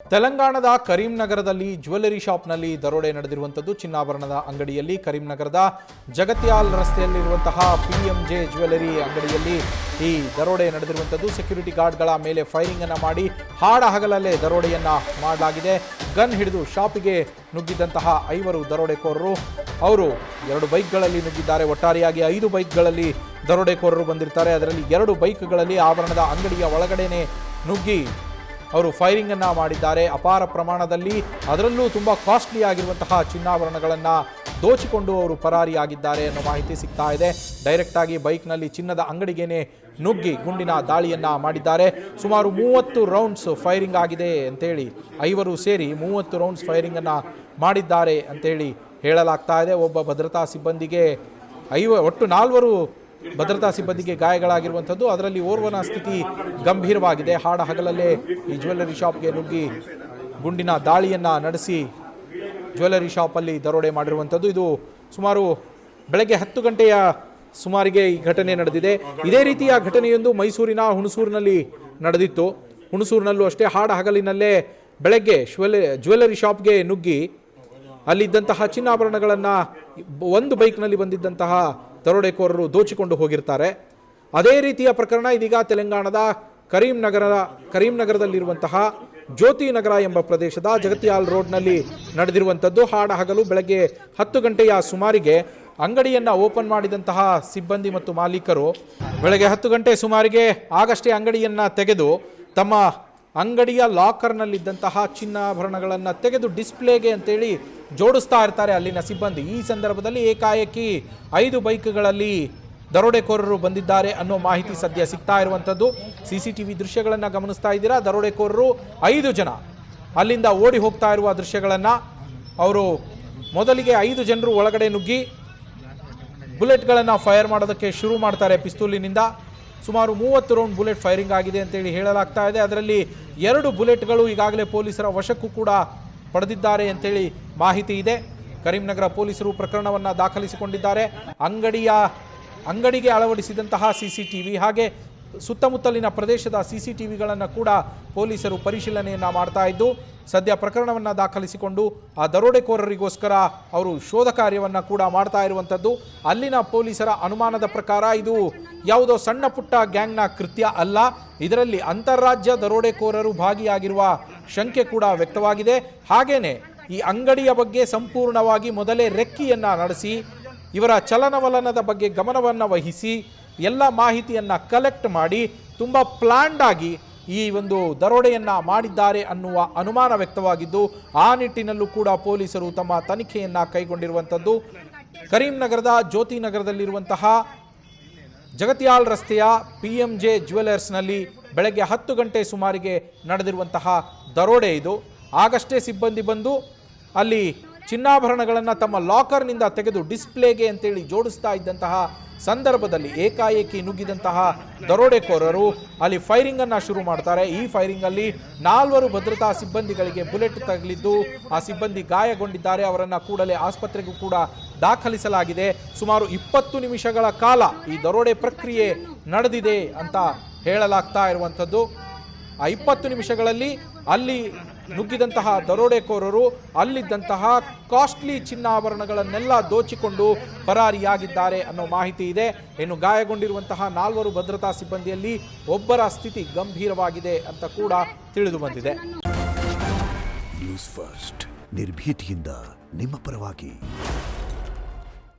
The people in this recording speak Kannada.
ತೆಲಂಗಾಣದ ಕರೀಂನಗರದಲ್ಲಿ ಜ್ಯುವೆಲ್ಲರಿ ಶಾಪ್ನಲ್ಲಿ ದರೋಡೆ ನಡೆದಿರುವಂಥದ್ದು. ಚಿನ್ನಾಭರಣದ ಅಂಗಡಿಯಲ್ಲಿ ಕರೀಂನಗರದ ಜಗತ್ಯಾಲ್ ರಸ್ತೆಯಲ್ಲಿರುವಂತಹ PMJ ಜ್ಯುವೆಲ್ಲರಿ ಅಂಗಡಿಯಲ್ಲಿ ಈ ದರೋಡೆ ನಡೆದಿರುವಂಥದ್ದು. ಸೆಕ್ಯೂರಿಟಿ ಗಾರ್ಡ್ಗಳ ಮೇಲೆ ಫೈರಿಂಗ್ ಅನ್ನು ಮಾಡಿ ಹಾಡ ಹಗಲಲ್ಲೇ ದರೋಡೆಯನ್ನ ಮಾಡಲಾಗಿದೆ. ಗನ್ ಹಿಡಿದು ಶಾಪಿಗೆ ನುಗ್ಗಿದ್ದಂತಹ 5 ದರೋಡೆಕೋರರು ಅವರು 2 ಬೈಕ್ಗಳಲ್ಲಿ ನುಗ್ಗಿದ್ದಾರೆ. ಒಟ್ಟಾರೆಯಾಗಿ 5 ಬೈಕ್ಗಳಲ್ಲಿ ದರೋಡೆಕೋರರು ಬಂದಿರ್ತಾರೆ. ಅದರಲ್ಲಿ 2 ಬೈಕ್ಗಳಲ್ಲಿ ಆಭರಣದ ಅಂಗಡಿಯ ಒಳಗಡೆನೆ ನುಗ್ಗಿ ಅವರು ಫೈರಿಂಗ್ ಅನ್ನ ಮಾಡಿದ್ದಾರೆ. ಅಪಾರ ಪ್ರಮಾಣದಲ್ಲಿ ಅದರಲ್ಲೂ ತುಂಬ ಕಾಸ್ಟ್ಲಿ ಆಗಿರುವಂತಹ ಚಿನ್ನಾಭರಣಗಳನ್ನು ದೋಚಿಕೊಂಡು ಅವರು ಪರಾರಿಯಾಗಿದ್ದಾರೆ ಅನ್ನೋ ಮಾಹಿತಿ ಸಿಗ್ತಾ ಇದೆ. ಡೈರೆಕ್ಟ್ ಆಗಿ ಬೈಕ್ನಲ್ಲಿ ಚಿನ್ನದ ಅಂಗಡಿಗೇನೆ ನುಗ್ಗಿ ಗುಂಡಿನ ದಾಳಿಯನ್ನ ಮಾಡಿದ್ದಾರೆ. ಸುಮಾರು 30 ರೌಂಡ್ಸ್ ಫೈರಿಂಗ್ ಆಗಿದೆ ಅಂತೇಳಿ 5 ಸೇರಿ 30 ರೌಂಡ್ಸ್ ಫೈರಿಂಗ್ ಅನ್ನ ಮಾಡಿದ್ದಾರೆ ಅಂತೇಳಿ ಹೇಳಲಾಗ್ತಾ ಇದೆ. ಒಬ್ಬ ಭದ್ರತಾ ಸಿಬ್ಬಂದಿಗೆ ಒಟ್ಟು 4 ಭದ್ರತಾ ಸಿಬ್ಬಂದಿಗೆ ಗಾಯಗಳಾಗಿರುವಂಥದ್ದು. ಅದರಲ್ಲಿ ಓರ್ವನ ಸ್ಥಿತಿ ಗಂಭೀರವಾಗಿದೆ. ಹಾಡ ಹಗಲಲ್ಲೇ ಈ ಜ್ಯುವೆಲ್ಲರಿ ಶಾಪ್ಗೆ ನುಗ್ಗಿ ಗುಂಡಿನ ದಾಳಿಯನ್ನ ನಡೆಸಿ ಜ್ಯುವೆಲ್ಲರಿ ಶಾಪಲ್ಲಿ ದರೋಡೆ ಮಾಡಿರುವಂಥದ್ದು. ಇದು ಸುಮಾರು ಬೆಳಗ್ಗೆ 10 ಗಂಟೆಯ ಸುಮಾರಿಗೆ ಈ ಘಟನೆ ನಡೆದಿದೆ. ಇದೇ ರೀತಿಯ ಘಟನೆಯೊಂದು ಮೈಸೂರಿನ ಹುಣಸೂರಿನಲ್ಲಿ ನಡೆದಿತ್ತು. ಹುಣಸೂರಿನಲ್ಲೂ ಅಷ್ಟೇ ಹಾಡ ಹಗಲಿನಲ್ಲೇ ಬೆಳಗ್ಗೆ ಜ್ಯುವೆಲ್ಲರಿ ಶಾಪ್ಗೆ ನುಗ್ಗಿ ಅಲ್ಲಿದ್ದಂತಹ ಚಿನ್ನಾಭರಣಗಳನ್ನು ಒಂದು ಬೈಕ್ನಲ್ಲಿ ಬಂದಿದ್ದಂತಹ ದರೋಡೆಕೋರರು ದೋಚಿಕೊಂಡು ಹೋಗಿರ್ತಾರೆ. ಅದೇ ರೀತಿಯ ಪ್ರಕರಣ ಇದೀಗ ತೆಲಂಗಾಣದ ಕರೀಂನಗರದಲ್ಲಿರುವಂತಹ ಜ್ಯೋತಿ ನಗರ ಎಂಬ ಪ್ರದೇಶದ ಜಗತ್ಯಾಲ್ ರೋಡ್ನಲ್ಲಿ ನಡೆದಿರುವಂಥದ್ದು. ಹಾಡ ಹಗಲು ಬೆಳಗ್ಗೆ 10 ಗಂಟೆಯ ಸುಮಾರಿಗೆ ಅಂಗಡಿಯನ್ನು ಓಪನ್ ಮಾಡಿದಂತಹ ಸಿಬ್ಬಂದಿ ಮತ್ತು ಮಾಲೀಕರು ಬೆಳಗ್ಗೆ 10 ಗಂಟೆ ಸುಮಾರಿಗೆ ಆಗಷ್ಟೇ ಅಂಗಡಿಯನ್ನು ತೆಗೆದು ತಮ್ಮ ಅಂಗಡಿಯ ಲಾಕರ್ನಲ್ಲಿದ್ದಂತಹ ಚಿನ್ನಾಭರಣಗಳನ್ನು ತೆಗೆದು ಡಿಸ್ಪ್ಲೇಗೆ ಅಂತೇಳಿ ಜೋಡಿಸ್ತಾ ಇರ್ತಾರೆ ಅಲ್ಲಿನ ಸಿಬ್ಬಂದಿ. ಈ ಸಂದರ್ಭದಲ್ಲಿ ಏಕಾಏಕಿ 5 ಬೈಕ್ಗಳಲ್ಲಿ ದರೋಡೆಕೋರರು ಬಂದಿದ್ದಾರೆ ಅನ್ನೋ ಮಾಹಿತಿ ಸದ್ಯ ಸಿಗ್ತಾ ಇರುವಂಥದ್ದು. CCTV ದೃಶ್ಯಗಳನ್ನು ಗಮನಿಸ್ತಾ ಇದ್ದೀರಾ. ದರೋಡೆಕೋರರು 5 ಜನ ಅಲ್ಲಿಂದ ಓಡಿ ಹೋಗ್ತಾ ಇರುವ ದೃಶ್ಯಗಳನ್ನು ಅವರು ಮೊದಲಿಗೆ 5 ಜನರು ಒಳಗಡೆ ನುಗ್ಗಿ ಬುಲೆಟ್ಗಳನ್ನು ಫೈರ್ ಮಾಡೋದಕ್ಕೆ ಶುರು ಮಾಡ್ತಾರೆ ಪಿಸ್ತೂಲಿನಿಂದ. ಸುಮಾರು 30 ರೌಂಡ್ ಬುಲೆಟ್ ಫೈರಿಂಗ್ ಆಗಿದೆ ಅಂತೇಳಿ ಹೇಳಲಾಗ್ತಾ ಇದೆ. ಅದರಲ್ಲಿ 2 ಬುಲೆಟ್ಗಳು ಈಗಾಗಲೇ ಪೊಲೀಸರ ವಶಕ್ಕೂ ಕೂಡ ಪಡೆದಿದ್ದಾರೆ ಅಂತೇಳಿ ಮಾಹಿತಿ ಇದೆ. ಕರೀಂನಗರ ಪೊಲೀಸರು ಪ್ರಕರಣವನ್ನು ದಾಖಲಿಸಿಕೊಂಡಿದ್ದಾರೆ. ಅಂಗಡಿಗೆ ಅಳವಡಿಸಿದಂತಹ CCTV ಹಾಗೆ ಸುತ್ತಮುತ್ತಲಿನ ಪ್ರದೇಶದ CCTVಗಳನ್ನು ಕೂಡ ಪೊಲೀಸರು ಪರಿಶೀಲನೆಯನ್ನು ಮಾಡ್ತಾ ಇದ್ದು ಸದ್ಯ ಪ್ರಕರಣವನ್ನು ದಾಖಲಿಸಿಕೊಂಡು ಆ ದರೋಡೆಕೋರರಿಗೋಸ್ಕರ ಅವರು ಶೋಧ ಕಾರ್ಯವನ್ನು ಕೂಡ ಮಾಡ್ತಾ ಇರುವಂಥದ್ದು. ಅಲ್ಲಿನ ಪೊಲೀಸರ ಅನುಮಾನದ ಪ್ರಕಾರ ಇದು ಯಾವುದೋ ಸಣ್ಣ ಪುಟ್ಟ ಗ್ಯಾಂಗ್ನ ಕೃತ್ಯ ಅಲ್ಲ. ಇದರಲ್ಲಿ ಅಂತಾರಾಜ್ಯ ದರೋಡೆಕೋರರು ಭಾಗಿಯಾಗಿರುವ ಶಂಕೆ ಕೂಡ ವ್ಯಕ್ತವಾಗಿದೆ. ಹಾಗೇನೆ ಈ ಅಂಗಡಿಯ ಬಗ್ಗೆ ಸಂಪೂರ್ಣವಾಗಿ ಮೊದಲೇ ರೆಕ್ಕಿಯನ್ನು ನಡೆಸಿ ಇವರ ಚಲನವಲನದ ಬಗ್ಗೆ ಗಮನವನ್ನು ವಹಿಸಿ ಎಲ್ಲ ಮಾಹಿತಿಯನ್ನು ಕಲೆಕ್ಟ್ ಮಾಡಿ ತುಂಬ ಪ್ಲ್ಯಾಂಡ್ ಆಗಿ ಈ ಒಂದು ದರೋಡೆಯನ್ನು ಮಾಡಿದ್ದಾರೆ ಅನ್ನುವ ಅನುಮಾನ ವ್ಯಕ್ತವಾಗಿದ್ದು ಆ ನಿಟ್ಟಿನಲ್ಲೂ ಕೂಡ ಪೊಲೀಸರು ತಮ್ಮ ತನಿಖೆಯನ್ನು ಕೈಗೊಂಡಿರುವಂಥದ್ದು. ಕರೀಂನಗರದ ಜ್ಯೋತಿ ನಗರದಲ್ಲಿರುವಂತಹ ಜಗತ್ಯಾಲ್ ರಸ್ತೆಯ PMJ ಜ್ಯುವೆಲ್ಲರ್ಸ್ನಲ್ಲಿ ಬೆಳಗ್ಗೆ 10 ಗಂಟೆ ಸುಮಾರಿಗೆ ನಡೆದಿರುವಂತಹ ದರೋಡೆ ಇದು. ಆಗಷ್ಟೇ ಸಿಬ್ಬಂದಿ ಬಂದು ಅಲ್ಲಿ ಚಿನ್ನಾಭರಣಗಳನ್ನು ತಮ್ಮ ಲಾಕರ್ನಿಂದ ತೆಗೆದು ಡಿಸ್ಪ್ಲೇಗೆ ಅಂತೇಳಿ ಜೋಡಿಸ್ತಾ ಇದ್ದಂತಹ ಸಂದರ್ಭದಲ್ಲಿ ಏಕಾಏಕಿ ನುಗ್ಗಿದಂತಹ ದರೋಡೆಕೋರರು ಅಲ್ಲಿ ಫೈರಿಂಗನ್ನು ಶುರು ಮಾಡ್ತಾರೆ. ಈ ಫೈರಿಂಗಲ್ಲಿ 4 ಭದ್ರತಾ ಸಿಬ್ಬಂದಿಗಳಿಗೆ ಬುಲೆಟ್ ತಗಲಿದ್ದು ಆ ಸಿಬ್ಬಂದಿ ಗಾಯಗೊಂಡಿದ್ದಾರೆ. ಅವರನ್ನು ಕೂಡಲೇ ಆಸ್ಪತ್ರೆಗೂ ಕೂಡ ದಾಖಲಿಸಲಾಗಿದೆ. ಸುಮಾರು 20 ನಿಮಿಷಗಳ ಕಾಲ ಈ ದರೋಡೆ ಪ್ರಕ್ರಿಯೆ ನಡೆದಿದೆ ಅಂತ ಹೇಳಲಾಗ್ತಾ ಇರುವಂಥದ್ದು. ಆ 20 ನಿಮಿಷಗಳಲ್ಲಿ ಅಲ್ಲಿ ನುಗ್ಗಿದಂತಹ ದರೋಡೆಕೋರರು ಅಲ್ಲಿದ್ದಂತಹ ಕಾಸ್ಟ್ಲಿ ಚಿನ್ನಾಭರಣಗಳನ್ನೆಲ್ಲ ದೋಚಿಕೊಂಡು ಪರಾರಿಯಾಗಿದ್ದಾರೆ ಅನ್ನೋ ಮಾಹಿತಿ ಇದೆ. ಇನ್ನು ಗಾಯಗೊಂಡಿರುವಂತಹ 4 ಭದ್ರತಾ ಸಿಬ್ಬಂದಿಯಲ್ಲಿ ಒಬ್ಬರ ಸ್ಥಿತಿ ಗಂಭೀರವಾಗಿದೆ ಅಂತ ಕೂಡ ತಿಳಿದು ಬಂದಿದೆ. ನ್ಯೂಸ್ ಫಸ್ಟ್ ನಿರ್ಭೀತಿಯಿಂದ ನಿಮ್ಮ ಪರವಾಗಿ.